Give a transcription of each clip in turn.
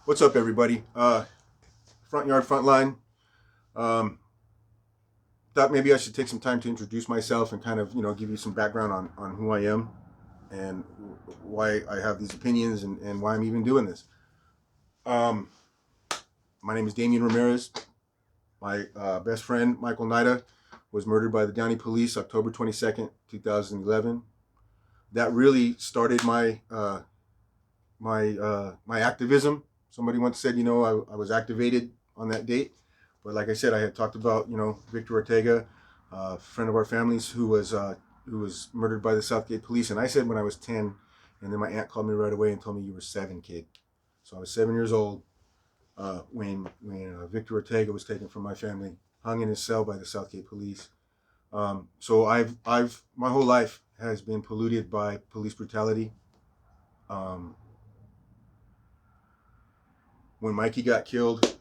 What's up, everybody? Frontyard, Frontline. Um, Thought maybe I should take some time to introduce myself and kind of, give you some background on who I am and why I have these opinions and why I'm even doing this. Um, my name is Damian Ramirez. My best friend, Michael Nida, was murdered by the Downey police October 22nd, 2011. That really started my activism. Somebody once said, I was activated on that date. But like I said, I had talked about, Victor Ortega, a friend of our family's who was murdered by the Southgate police. And I said when I was 10, and then my aunt called me right away and told me you were 7, kid. So I was 7 years old when Victor Ortega was taken from my family, hung in his cell by the Southgate police. So I've my whole life has been polluted by police brutality. Um, when Mikey got killed,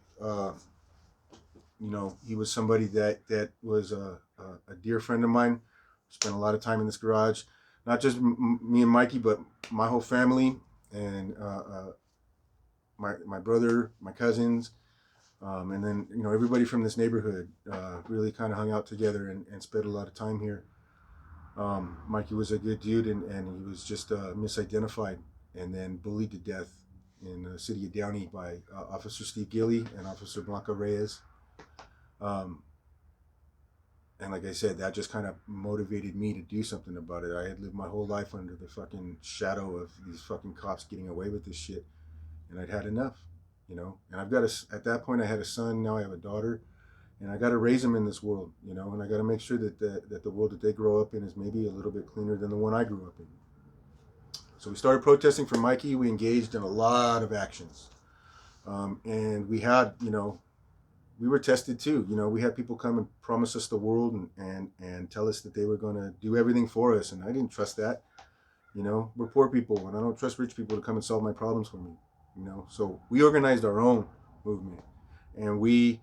he was somebody that was a dear friend of mine. Spent a lot of time in this garage, not just me and Mikey, but my whole family and my brother, my cousins, and then everybody from this neighborhood really kind of hung out together and spent a lot of time here. Mikey was a good dude, and he was just misidentified and then bullied to death in the city of Downey by Officer Steve Gilly and Officer Blanca Reyes. Um, and like I said, that just kind of motivated me to do something about it. I had lived my whole life under the fucking shadow of these fucking cops getting away with this shit, and I'd had enough. And at that point, I had a son. Now I have a daughter, and I got to raise them in this world. And I got to make sure that the world that they grow up in is maybe a little bit cleaner than the one I grew up in. So we started protesting for Mikey. We engaged in a lot of actions, and we were tested too. We had people come and promise us the world and tell us that they were going to do everything for us, and I didn't trust that. We're poor people, and I don't trust rich people to come and solve my problems for me. So we organized our own movement, and we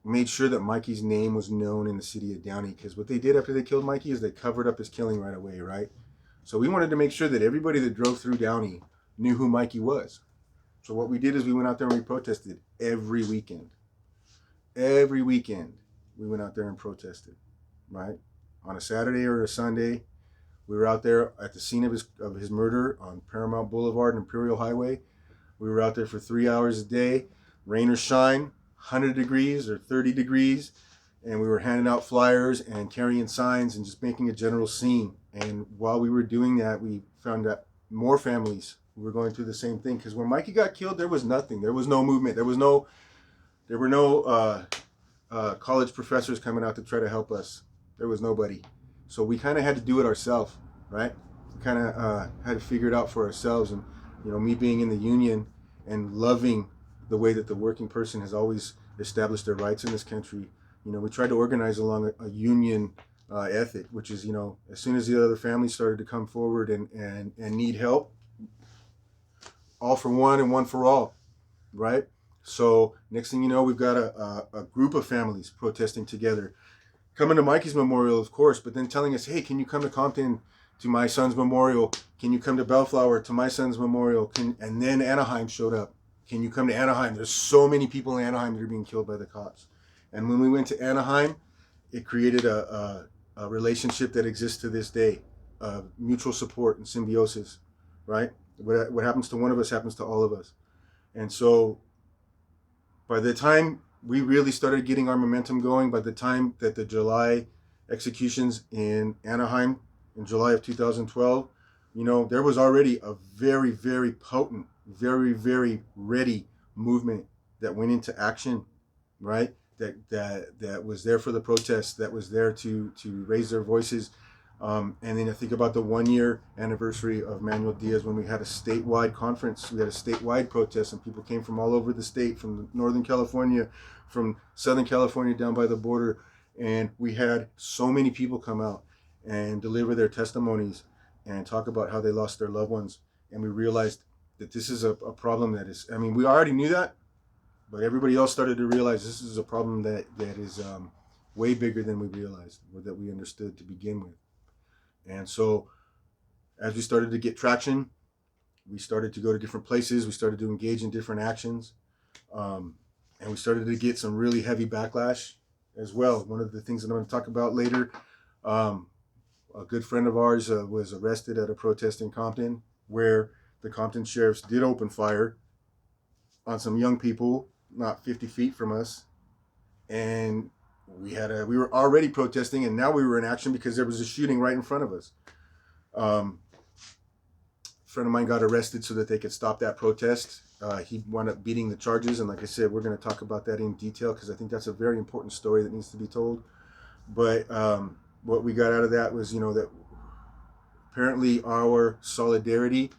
made sure that Mikey's name was known in the city of Downey, because what they did after they killed Mikey is they covered up his killing right away, right? So we wanted to make sure that everybody that drove through Downey knew who Mikey was. So what we did is we went out there and we protested every weekend. Every weekend we went out there and protested, right? On a Saturday or a Sunday, we were out there at the scene of his murder on Paramount Boulevard and Imperial Highway. We were out there for 3 hours a day, rain or shine, 100 degrees or 30 degrees, and we were handing out flyers and carrying signs and just making a general scene. And while we were doing that, we found that more families were going through the same thing, because when Mikey got killed, there was nothing. There was no movement. There were no college professors coming out to try to help us. There was nobody. So we kind of had to do it ourselves, right? We kind of had to figure it out for ourselves. And me being in the union and loving the way that the working person has always established their rights in this country, we tried to organize along a union ethic, which is, as soon as the other families started to come forward and need help, all for one and one for all, right? So next thing you know, we've got a group of families protesting together, coming to Mikey's memorial, of course, but then telling us, hey, can you come to Compton to my son's memorial? Can you come to Bellflower to my son's memorial? And then Anaheim showed up. Can you come to Anaheim? There's so many people in Anaheim that are being killed by the cops. And when we went to Anaheim, it created a relationship that exists to this day, mutual support and symbiosis, right? What happens to one of us happens to all of us. And so by the time we really started getting our momentum going, by the time that the July executions in Anaheim in July of 2012, there was already a very, very potent, very, very ready movement that went into action, right? That was there for the protests, that was there to raise their voices. And then I think about the 1 year anniversary of Manuel Diaz, when we had a statewide conference. We had a statewide protest, and people came from all over the state, from Northern California, from Southern California down by the border. And we had so many people come out and deliver their testimonies and talk about how they lost their loved ones. And we realized that this is a problem that is, we already knew that, but everybody else started to realize this is a problem that is way bigger than we realized, or that we understood to begin with. And so as we started to get traction, We started to go to different places. We started to engage in different actions. And we started to get some really heavy backlash as well. One of the things that I'm going to talk about later, a good friend of ours was arrested at a protest in Compton, where the Compton sheriffs did open fire on some young people not 50 feet from us. And we were already protesting, and now we were in action because there was a shooting right in front of us. A friend of mine got arrested so that they could stop that protest. He wound up beating the charges, and like I said, we're going to talk about that in detail because I think that's a very important story that needs to be told. But what we got out of that was, that apparently our solidarity,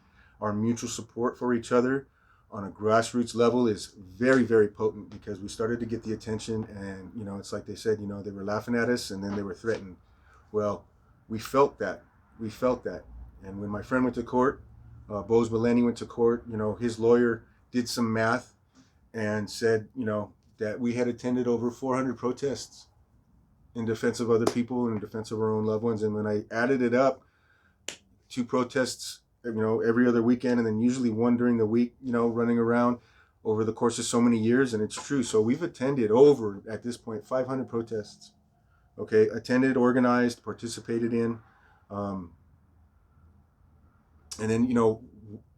our mutual support for each other on a grassroots level is very, very potent, because we started to get the attention, and, it's like they said, they were laughing at us and then they were threatened. Well, we felt that. And when my friend went to court, Bose Mileni went to court, his lawyer did some math and said, that we had attended over 400 protests in defense of other people and in defense of our own loved ones. And when I added it up, 2 protests, every other weekend, and then usually one during the week, running around over the course of so many years. And it's true. So we've attended over, at this point, 500 protests. Okay, attended, organized, participated in. And then,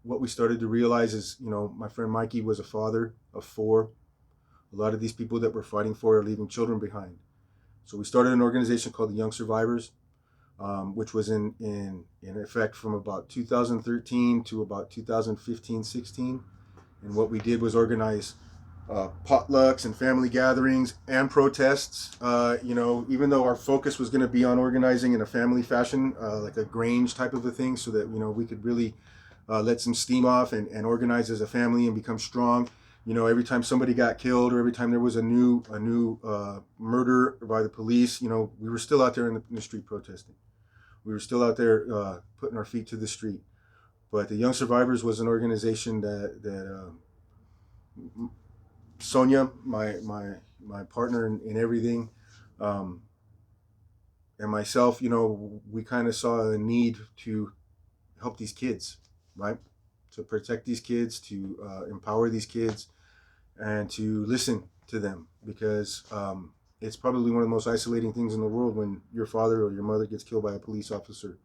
what we started to realize is, my friend Mikey was a father of 4. A lot of these people that we're fighting for are leaving children behind. So we started an organization called the Young Survivors, which was in effect from about 2013 to about 2015-16. And what we did was organize potlucks and family gatherings and protests. Even though our focus was going to be on organizing in a family fashion, like a Grange type of a thing, so that we could really let some steam off and organize as a family and become strong. Every time somebody got killed, or every time there was a new murder by the police, we were still out there in the street protesting. We were still out there putting our feet to the street. But the Young Survivors was an organization that Sonia, my partner in everything, and myself, we kind of saw a need to help these kids, right? To protect these kids, to empower these kids, and to listen to them, because it's probably one of the most isolating things in the world when your father or your mother gets killed by a police officer,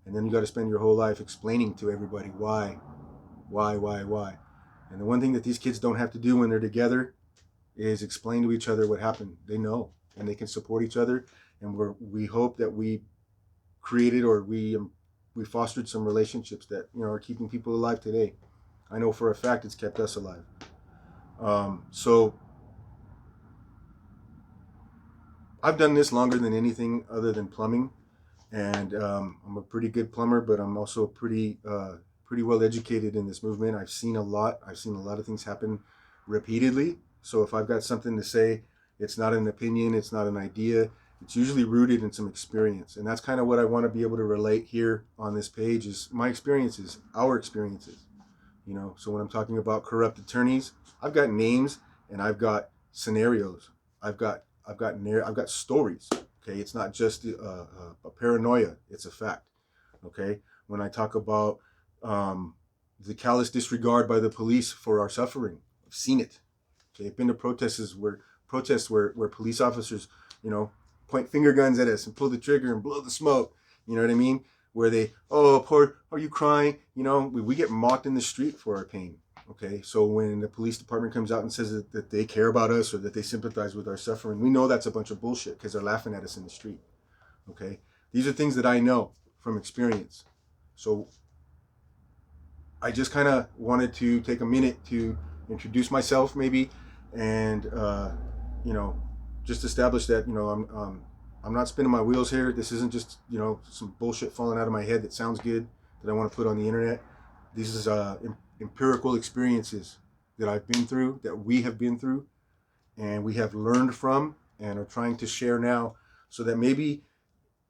and then you got to spend your whole life explaining to everybody why. And the one thing that these kids don't have to do when they're together is explain to each other what happened. They know, and they can support each other. And we hope that we created, or we fostered some relationships that are keeping people alive today. I know for a fact it's kept us alive. So I've done this longer than anything other than plumbing, and I'm a pretty good plumber, but I'm also pretty well educated in this movement. I've seen a lot of things happen repeatedly. So if I've got something to say, it's not an opinion, it's not an idea, it's usually rooted in some experience. And that's kind of what I want to be able to relate here on this page, is my experiences, our experiences. So when I'm talking about corrupt attorneys, I've got names and I've got scenarios. I've got stories. Okay, it's not just a paranoia, it's a fact. Okay, when I talk about the callous disregard by the police for our suffering, I've seen it. Okay, I've been to protests where police officers, point finger guns at us and pull the trigger and blow the smoke. You know what I mean? Where they, poor, are you crying? We get mocked in the street for our pain. Okay, so when the police department comes out and says that they care about us, or that they sympathize with our suffering, we know that's a bunch of bullshit, because they're laughing at us in the street. Okay, these are things that I know from experience. So I just kind of wanted to take a minute to introduce myself, maybe, and just establish that I'm not spinning my wheels here. This isn't just some bullshit falling out of my head that sounds good that I want to put on the internet. These is empirical experiences that I've been through, that we have been through, and we have learned from and are trying to share now, so that maybe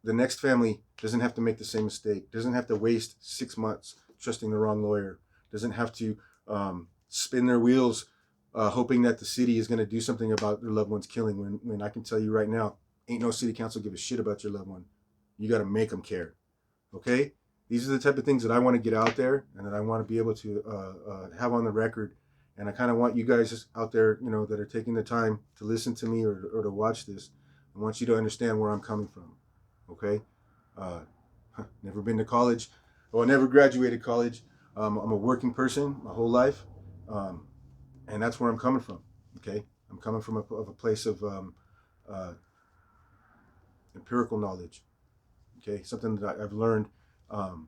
the next family doesn't have to make the same mistake, doesn't have to waste 6 months trusting the wrong lawyer, doesn't have to spin their wheels hoping that the city is going to do something about their loved one's killing, when I can tell you right now, ain't no city council give a shit about your loved one. You got to make them care. Okay? These are the type of things that I want to get out there and that I want to be able to have on the record. And I kind of want you guys out there, you know, that are taking the time to listen to me or to watch this. I want you to understand where I'm coming from. Okay? Uh, never been to college. Well, I never graduated college. I'm a working person my whole life. And that's where I'm coming from. Okay? I'm coming from a place of empirical knowledge. Okay? Something that I've learned from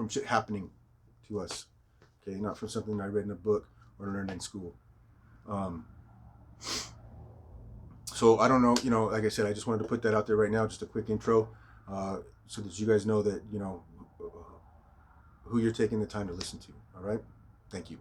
shit happening to us. Okay? Not from something I read in a book or learned in school. So I don't know, you know, like I said, I just wanted to put that out there right now, just a quick intro, so that you guys know that, you know, who you're taking the time to listen to. All right? Thank you.